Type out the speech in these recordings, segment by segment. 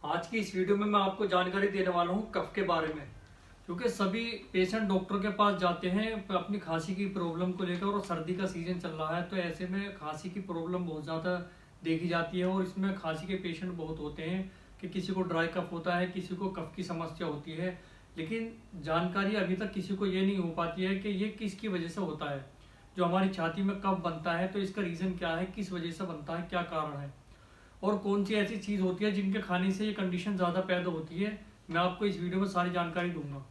आज की इस वीडियो में मैं आपको जानकारी देने वाला हूँ कफ के बारे में। क्योंकि सभी पेशेंट डॉक्टर के पास जाते हैं अपनी खांसी की प्रॉब्लम को लेकर, और सर्दी का सीजन चल रहा है तो ऐसे में खांसी की प्रॉब्लम बहुत ज़्यादा देखी जाती है। और इसमें खांसी के पेशेंट बहुत होते हैं कि किसी को ड्राई कफ होता है, किसी को कफ की समस्या होती है, लेकिन जानकारी अभी तक किसी को ये नहीं हो पाती है कि ये किसकी वजह से होता है। जो हमारी छाती में कफ बनता है तो इसका रीज़न क्या है, किस वजह से बनता है, क्या कारण है, और कौन सी ऐसी चीज़ होती है जिनके खाने से ये कंडीशन ज़्यादा पैदा होती है। मैं आपको इस वीडियो में सारी जानकारी दूंगा।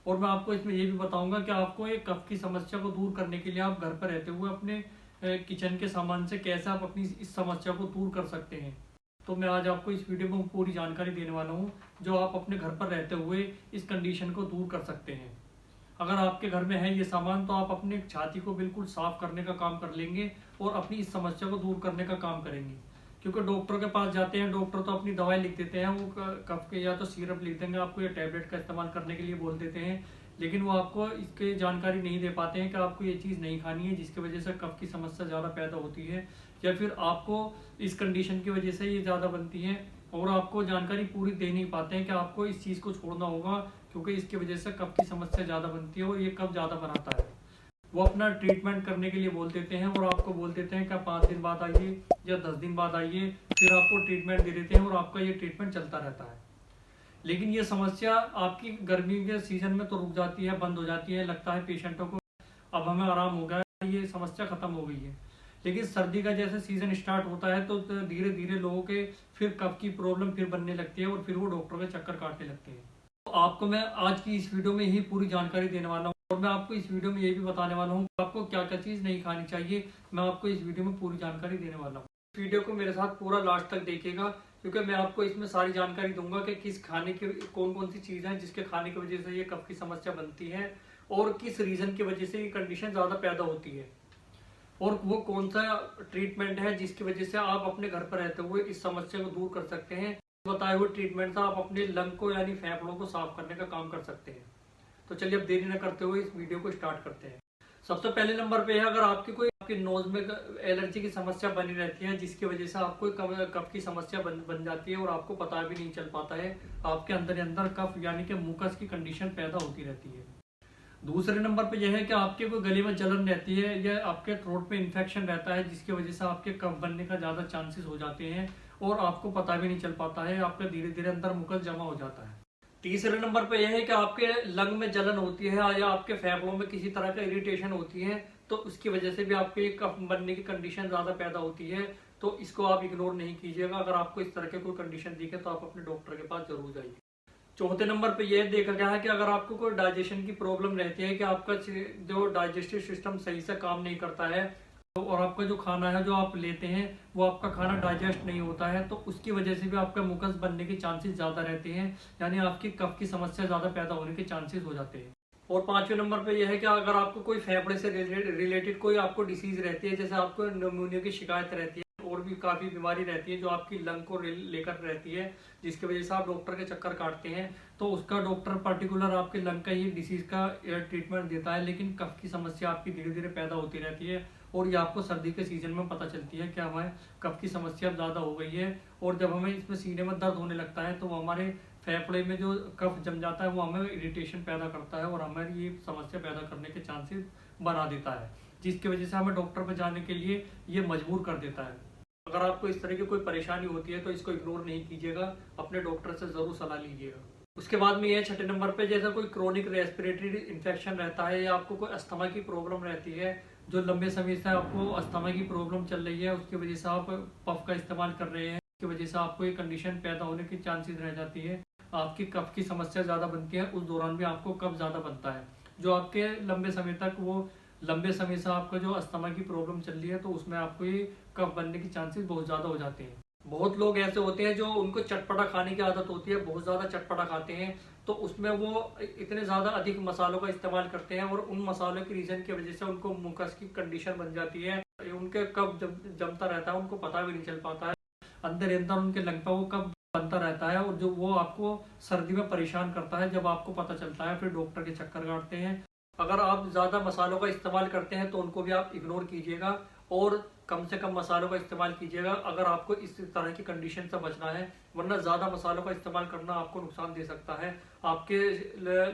और मैं आपको इसमें ये भी बताऊंगा कि आपको एक कफ की समस्या को दूर करने के लिए आप घर पर रहते हुए अपने किचन के सामान से कैसे आप अपनी इस समस्या को दूर कर सकते हैं। तो मैं आज आपको इस वीडियो में पूरी जानकारी देने वाला हूँ जो आप अपने घर पर रहते हुए इस कंडीशन को दूर कर सकते हैं। अगर आपके घर में है ये सामान तो आप अपने छाती को बिल्कुल साफ करने का काम कर लेंगे और अपनी इस समस्या को दूर करने का काम करेंगे। क्योंकि डॉक्टर के पास जाते हैं, डॉक्टर तो अपनी दवाई लिख देते हैं, वो कफ के या तो सिरप लिख देंगे आपको या टैबलेट का इस्तेमाल करने के लिए बोल देते हैं, लेकिन वो आपको इसके जानकारी नहीं दे पाते हैं कि आपको ये चीज़ नहीं खानी है जिसकी वजह से कफ की समस्या ज़्यादा पैदा होती है, या फिर आपको इस कंडीशन की वजह से ये ज़्यादा बनती है। और आपको जानकारी पूरी दे नहीं पाते हैं कि आपको इस चीज़ को छोड़ना होगा, क्योंकि इसकी वजह से कफ की समस्या ज़्यादा बनती है और ये कफ ज़्यादा बनाता है। वो अपना ट्रीटमेंट करने के लिए बोल देते हैं और आपको बोल देते हैं कि 5 दिन बाद आइए या 10 दिन बाद आइए, फिर आपको ट्रीटमेंट दे देते हैं और आपका ये ट्रीटमेंट चलता रहता है। लेकिन ये समस्या आपकी गर्मी के सीजन में तो रुक जाती है, बंद हो जाती है, लगता है पेशेंटों को अब हमें आराम हो गया, ये समस्या खत्म हो गई है। लेकिन सर्दी का जैसे सीजन स्टार्ट होता है तो धीरे धीरे लोगों के फिर कफ की प्रॉब्लम फिर बनने लगती है और फिर वो डॉक्टर के चक्कर काटने लगते हैं। तो आपको मैं आज की इस वीडियो में ही पूरी जानकारी देने वाला हूँ, और मैं आपको इस वीडियो में ये भी बताने वाला हूँ आपको क्या क्या चीज़ नहीं खानी चाहिए। मैं आपको इस वीडियो में पूरी जानकारी देने वाला हूँ। वीडियो को मेरे साथ पूरा लास्ट तक देखिएगा, क्योंकि मैं आपको इसमें सारी जानकारी दूंगा कि किस खाने की कौन कौन सी चीज़ है जिसके खाने की वजह से ये कफ की समस्या बनती है, और किस रीज़न की वजह से ये कंडीशन ज़्यादा पैदा होती है, और वो कौन सा ट्रीटमेंट है जिसकी वजह से आप अपने घर पर रहते हुए इस समस्या को दूर कर सकते हैं। बताए हुए ट्रीटमेंट से आप अपने लंग को यानी फेफड़ों को साफ करने का काम कर सकते हैं। तो चलिए अब देरी न करते हुए इस वीडियो को स्टार्ट करते हैं। सबसे पहले नंबर पे है, अगर आपकी कोई आपके नोज में एलर्जी की समस्या बनी रहती है जिसकी वजह से आपको कफ की समस्या बन जाती है और आपको पता भी नहीं चल पाता है, आपके अंदर अंदर कफ यानी कि मुकस की कंडीशन पैदा होती रहती है। दूसरे नंबर पे यह है कि आपके कोई गले में जलन रहती है या आपके थ्रोट पे इन्फेक्शन रहता है जिसकी वजह से आपके कफ बनने का ज़्यादा चांसेस हो जाते हैं और आपको पता भी नहीं चल पाता है, आपका धीरे धीरे अंदर मुकस जमा हो जाता है। तीसरे नंबर पे यह है कि आपके लंग में जलन होती है या आपके फेफड़ों में किसी तरह का इरिटेशन होती है, तो उसकी वजह से भी आपके कफ बनने की कंडीशन ज़्यादा पैदा होती है। तो इसको आप इग्नोर नहीं कीजिएगा। अगर आपको इस तरह के कोई कंडीशन दिखे तो आप अपने डॉक्टर के पास जरूर जाइए। चौथे नंबर पे यह देखा गया है कि अगर आपको कोई डाइजेशन की प्रॉब्लम रहती है कि आपका जो डाइजेस्टिव सिस्टम सही से काम नहीं करता है, और आपका जो खाना है जो आप लेते हैं वो आपका खाना डाइजेस्ट नहीं होता है, तो उसकी वजह से भी आपका मुकस बनने के चांसेस ज़्यादा रहते हैं, यानी आपकी कफ की समस्या ज़्यादा पैदा होने के चांसेस हो जाते हैं। और पांचवें नंबर पे यह है कि अगर आपको कोई फेफड़े से रिलेटेड कोई आपको डिसीज रहती है, जैसे आपको निमोनिया की शिकायत रहती है और भी काफ़ी बीमारी रहती है जो आपकी लंग को लेकर रहती है, जिसकी वजह से आप डॉक्टर के चक्कर काटते हैं, तो उसका डॉक्टर पर्टिकुलर आपके लंग का ही डिसीज का ट्रीटमेंट देता है। लेकिन कफ की समस्या आपकी धीरे धीरे पैदा होती रहती है और ये आपको सर्दी के सीजन में पता चलती है कि हमें कफ की समस्या ज़्यादा हो गई है, और जब हमें इसमें सीने में दर्द होने लगता है तो वो हमारे फेफड़े में जो कफ जम जाता है वो हमें इरिटेशन पैदा करता है और हमें ये समस्या पैदा करने के चांसेस बना देता है, जिसकी वजह से हमें डॉक्टर पर जाने के लिए ये मजबूर कर देता है। अगर आपको इस तरह की कोई परेशानी होती है तो इसको इग्नोर नहीं कीजिएगा, अपने डॉक्टर से ज़रूर सलाह लीजिएगा। उसके बाद में यह छठे नंबर पे, जैसा कोई क्रोनिक रेस्पिरेटरी इन्फेक्शन रहता है या आपको कोई अस्थमा की प्रॉब्लम रहती है, जो लंबे समय से आपको अस्थमा की प्रॉब्लम चल रही है, उसकी वजह से आप पफ का इस्तेमाल कर रहे हैं, उसकी वजह से आपको ये कंडीशन पैदा होने की चांसेस रह जाती है, आपकी कफ की समस्या ज़्यादा बनती है, उस दौरान भी आपको कफ ज़्यादा बनता है, जो आपके लंबे समय से आपका जो अस्थमा की प्रॉब्लम चल रही है तो उसमें आपको ये कफ बनने के चांसेस बहुत ज़्यादा हो जाते हैं। बहुत लोग ऐसे होते हैं जो उनको चटपटा खाने की आदत होती है, बहुत ज़्यादा चटपटा खाते हैं, तो उसमें वो इतने ज़्यादा अधिक मसालों का इस्तेमाल करते हैं और उन मसालों की रीज़न की वजह से उनको मुकस की कंडीशन बन जाती है, उनके कब जमता रहता है, उनको पता भी नहीं चल पाता है, अंदर अंदर उनके लंग पर वो कब बनता रहता है, और जो वो आपको सर्दी में परेशान करता है। जब आपको पता चलता है फिर डॉक्टर के चक्कर काटते हैं। अगर आप ज़्यादा मसालों का इस्तेमाल करते हैं तो उनको भी आप इग्नोर कीजिएगा, और कम से कम मसालों का इस्तेमाल कीजिएगा अगर आपको इस तरह की कंडीशन से बचना है, वरना ज़्यादा मसालों का इस्तेमाल करना आपको नुकसान दे सकता है। आपके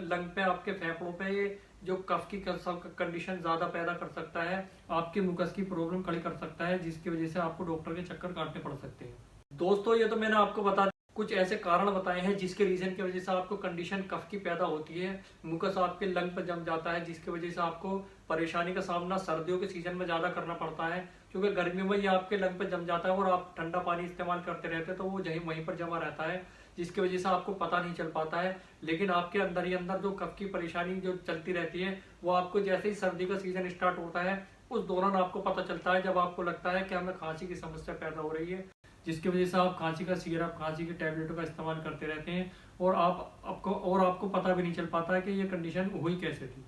लंग पे, आपके फेफड़ों पे ये जो कफ की कंडीशन ज़्यादा पैदा कर सकता है, आपके मुकस की प्रॉब्लम खड़ी कर सकता है, जिसकी वजह से आपको डॉक्टर के चक्कर काटने पड़ सकते हैं। दोस्तों, ये तो मैंने आपको बता कुछ ऐसे कारण बताए हैं जिसके रीजन की वजह से आपको कंडीशन कफ की पैदा होती है, मुकस आपके लंग पर जम जाता है, जिसकी वजह से आपको परेशानी का सामना सर्दियों के सीजन में ज़्यादा करना पड़ता है, क्योंकि गर्मियों में ये आपके लंग पर जम जाता है और आप ठंडा पानी इस्तेमाल करते रहते हैं तो वो वहीं पर जमा रहता है, जिसकी वजह से आपको पता नहीं चल पाता है। लेकिन आपके अंदर ही अंदर जो कफ की परेशानी जो चलती रहती है, वो आपको जैसे ही सर्दी का सीजन स्टार्ट होता है उस दौरान आपको पता चलता है, जब आपको लगता है कि हमें खांसी की समस्या पैदा हो रही है, जिसकी वजह से आप खांसी का सिरप, खांसी की टैबलेटों का इस्तेमाल करते रहते हैं और आपको पता भी नहीं चल पाता है कि ये कंडीशन हुई कैसे थी।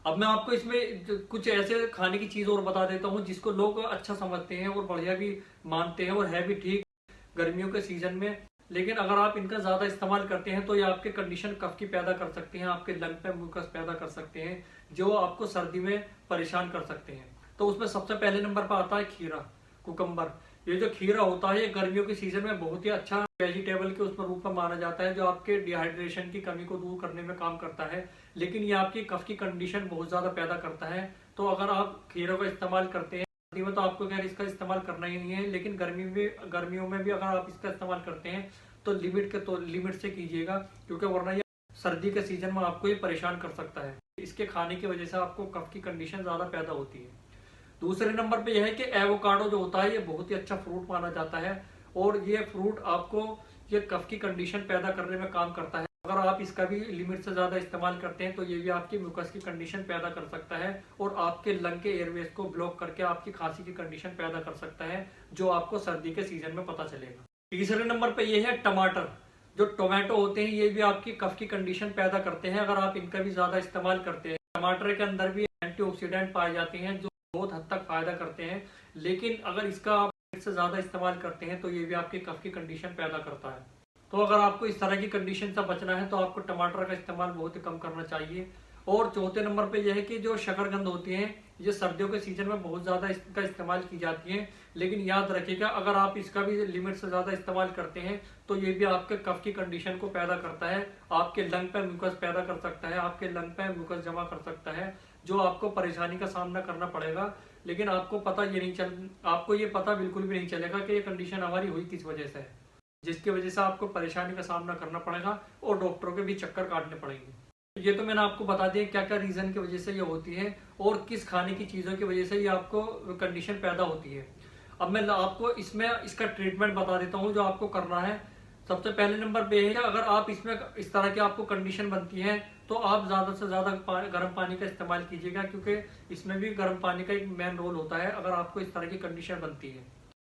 अब मैं आपको इसमें कुछ ऐसे खाने की चीज़ और बता देता हूँ जिसको लोग अच्छा समझते हैं और बढ़िया भी मानते हैं और है भी ठीक गर्मियों के सीजन में। लेकिन अगर आप इनका ज़्यादा इस्तेमाल करते हैं तो ये आपके कंडीशन कफ की पैदा कर सकते हैं, आपके लंग पे मुकस पैदा कर सकते हैं, जो आपको सर्दी में परेशान कर सकते हैं। तो उसमें सबसे पहले नंबर पर आता है खीरा, कुकम्बर। ये जो खीरा होता है ये गर्मियों के सीजन में बहुत ही अच्छा वेजिटेबल के उसमें रूप में माना जाता है, जो आपके डिहाइड्रेशन की कमी को दूर करने में काम करता है। लेकिन ये आपकी कफ की कंडीशन बहुत ज़्यादा पैदा करता है। तो अगर आप खीरों का इस्तेमाल करते हैं, सर्दी में तो आपको खैर इसका इस्तेमाल करना ही नहीं है, लेकिन गर्मियों में भी अगर आप इसका इस्तेमाल करते हैं तो लिमिट से कीजिएगा, क्योंकि वरना ये सर्दी के सीजन में आपको ये परेशान कर सकता है। इसके खाने की वजह से आपको कफ की कंडीशन ज़्यादा पैदा होती है। दूसरे नंबर पे यह है कि एवोकाडो जो होता है ये बहुत ही अच्छा फ्रूट माना जाता है और ये फ्रूट आपको ये कफ की कंडीशन पैदा करने में काम करता है। अगर आप इसका भी लिमिट से ज़्यादा इस्तेमाल करते हैं तो ये भी आपकी मुकस की कंडीशन पैदा कर सकता है और आपके लंग के एयरवेज को ब्लॉक करके आपकी खांसी की कंडीशन पैदा कर सकता है, जो आपको सर्दी के सीजन में पता चलेगा। तीसरे नंबर पे ये है टमाटर। जो टोमेटो होते हैं ये भी आपकी कफ की कंडीशन पैदा करते हैं अगर आप इनका भी ज़्यादा इस्तेमाल करते हैं। टमाटर के अंदर भी एंटीऑक्सीडेंट पाए जाते हैं जो बहुत हद तक फायदा करते हैं, लेकिन अगर इसका आप से ज़्यादा इस्तेमाल करते हैं तो ये भी आपकी कफ की कंडीशन पैदा करता है। तो अगर आपको इस तरह की कंडीशन से बचना है तो आपको टमाटर का इस्तेमाल बहुत ही कम करना चाहिए। और चौथे नंबर पे यह है कि जो शकरकंद होती हैं ये सर्दियों के सीजन में बहुत ज़्यादा इसका इस्तेमाल की जाती है, लेकिन याद रखिएगा अगर आप इसका भी लिमिट से ज़्यादा इस्तेमाल करते हैं तो ये भी आपके कफ की कंडीशन को पैदा करता है, आपके लंग पे म्यूकस पैदा कर सकता है, आपके लंग पे म्यूकस जमा कर सकता है, जो आपको परेशानी का सामना करना पड़ेगा। लेकिन आपको ये पता बिल्कुल भी नहीं चलेगा कि ये कंडीशन हमारी हुई किस वजह से है, जिसकी वजह से आपको परेशानी का सामना करना पड़ेगा और डॉक्टरों के भी चक्कर काटने पड़ेंगे। ये तो मैंने आपको बता दिया क्या क्या रीज़न की वजह से ये होती है और किस खाने की चीज़ों की वजह से ये आपको कंडीशन पैदा होती है। अब मैं आपको इसमें इसका ट्रीटमेंट बता देता हूँ जो आपको करना है। सबसे पहले नंबर पे है अगर आप इसमें इस तरह की आपको कंडीशन बनती है तो आप ज़्यादा से ज़्यादा गर्म पानी का इस्तेमाल कीजिएगा, क्योंकि इसमें भी गर्म पानी का एक मेन रोल होता है अगर आपको इस तरह की कंडीशन बनती है।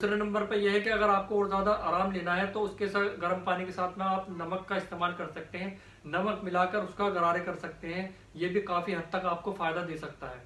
दूसरे नंबर पर यह है कि अगर आपको और ज़्यादा आराम लेना है तो उसके साथ गर्म पानी के साथ में आप नमक का इस्तेमाल कर सकते हैं, नमक मिलाकर उसका गरारे कर सकते हैं, ये भी काफ़ी हद तक आपको फ़ायदा दे सकता है।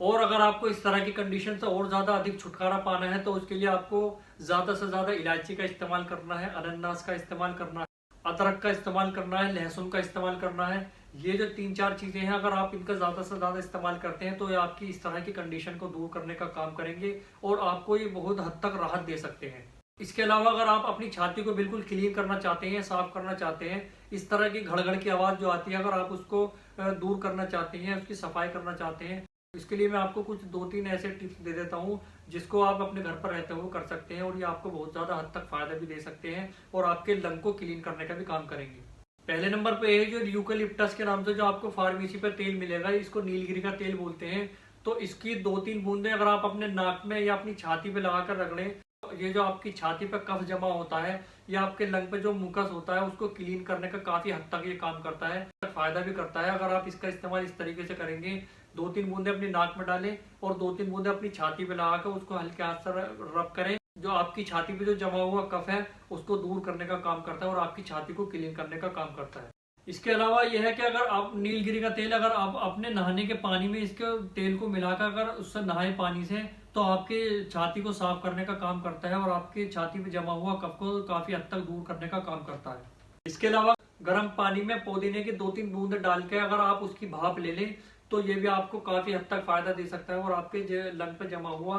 और अगर आपको इस तरह की कंडीशन से और ज़्यादा अधिक छुटकारा पाना है तो उसके लिए आपको ज़्यादा से ज़्यादा इलायची का इस्तेमाल करना है, अनानास का इस्तेमाल करना है, अदरक का इस्तेमाल करना है, लहसुन का इस्तेमाल करना है। ये जो 3-4 चीज़ें हैं अगर आप इनका ज़्यादा से ज़्यादा इस्तेमाल करते हैं तो ये आपकी इस तरह की कंडीशन को दूर करने का काम करेंगे और आपको ये बहुत हद तक राहत दे सकते हैं। इसके अलावा अगर आप अपनी छाती को बिल्कुल क्लीन करना चाहते हैं, साफ करना चाहते हैं, इस तरह की घड़ की आवाज़ जो आती है अगर आप उसको दूर करना चाहते हैं, उसकी सफाई करना चाहते हैं, इसके लिए मैं आपको कुछ 2-3 ऐसे टिप्स दे देता हूँ जिसको आप अपने घर पर रहते हुए कर सकते हैं और ये आपको बहुत ज़्यादा हद तक फायदा भी दे सकते हैं और आपके लंग को क्लीन करने का भी काम करेंगे। पहले नंबर पे है जो यूकेलिप्टस के नाम से जो आपको फार्मेसी पर तेल मिलेगा, इसको नीलगिरी का तेल बोलते हैं। तो इसकी 2-3 बूंदें अगर आप अपने नाक में या अपनी छाती पे लगाकर रख लें, ये जो आपकी छाती पे कफ जमा होता है या आपके लंग पे जो मुकस होता है उसको क्लीन करने का काफ़ी हद तक ये काम करता है, फायदा भी करता है। अगर आप इसका इस्तेमाल इस तरीके से करेंगे, 2-3 बूंदे अपनी नाक में डालें और 2-3 बूंदे अपनी छाती पे लगाकर उसको हल्के हाथ से रब करें, जो आपकी छाती पे जो जमा हुआ कफ है उसको दूर करने का काम करता है और आपकी छाती को क्लीन करने का काम करता है। इसके अलावा यह है कि अगर आप नीलगिरी का तेल अगर आप अपने नहाने के पानी में इसके तेल को मिलाकर अगर उससे नहाए पानी से तो आपके छाती को साफ करने का काम करता है और आपके छाती में जमा हुआ कफ को काफ़ी हद तक दूर करने का काम करता है। इसके अलावा गर्म पानी में पुदीने की 2-3 बूंद डाल के अगर आप उसकी भाप ले लें तो ये भी आपको काफी हद तक फायदा दे सकता है और आपके लंग पे जमा हुआ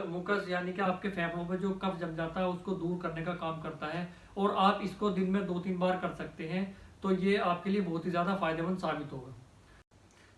मुकस यानी कि आपके फेफड़ों पे जो कफ जम जाता है उसको दूर करने का काम करता है। और आप इसको दिन में 2-3 बार कर सकते हैं, तो ये आपके लिए बहुत ही ज्यादा फायदेमंद साबित होगा।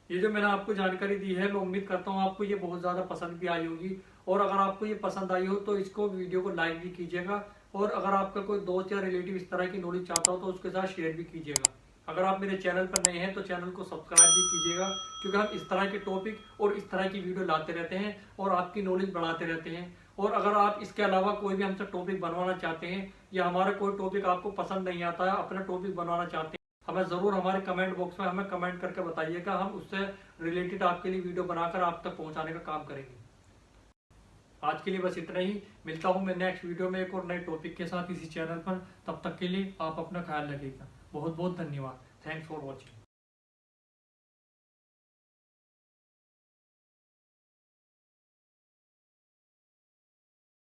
ये जो मैंने आपको जानकारी दी है, मैं उम्मीद करता हूँ आपको ये बहुत ज़्यादा पसंद भी आई होगी। और अगर आपको ये पसंद आई हो तो इसको वीडियो को लाइक भी कीजिएगा, और अगर आपका कोई दोस्त या रिलेटिव इस तरह की नॉलेज चाहता हो तो उसके साथ शेयर भी कीजिएगा। अगर आप मेरे चैनल पर नए हैं तो चैनल को सब्सक्राइब भी कीजिएगा, क्योंकि हम इस तरह के टॉपिक और इस तरह की वीडियो लाते रहते हैं और आपकी नॉलेज बढ़ाते रहते हैं। और अगर आप इसके अलावा कोई भी हमसे टॉपिक बनवाना चाहते हैं या हमारा कोई टॉपिक आपको पसंद नहीं आता है, अपना टॉपिक बनवाना चाहते हैं, हमें ज़रूर हमारे कमेंट बॉक्स में हमें कमेंट करके बताइएगा। हम उससे रिलेटेड आपके लिए वीडियो बनाकर आप तक पहुंचाने का काम करेंगे। आज के लिए बस इतना ही। मिलता हूं मैं नेक्स्ट वीडियो में एक और नए टॉपिक के साथ इसी चैनल पर। तब तक के लिए आप अपना ख्याल रखिएगा। बहुत बहुत धन्यवाद। Thanks for watching.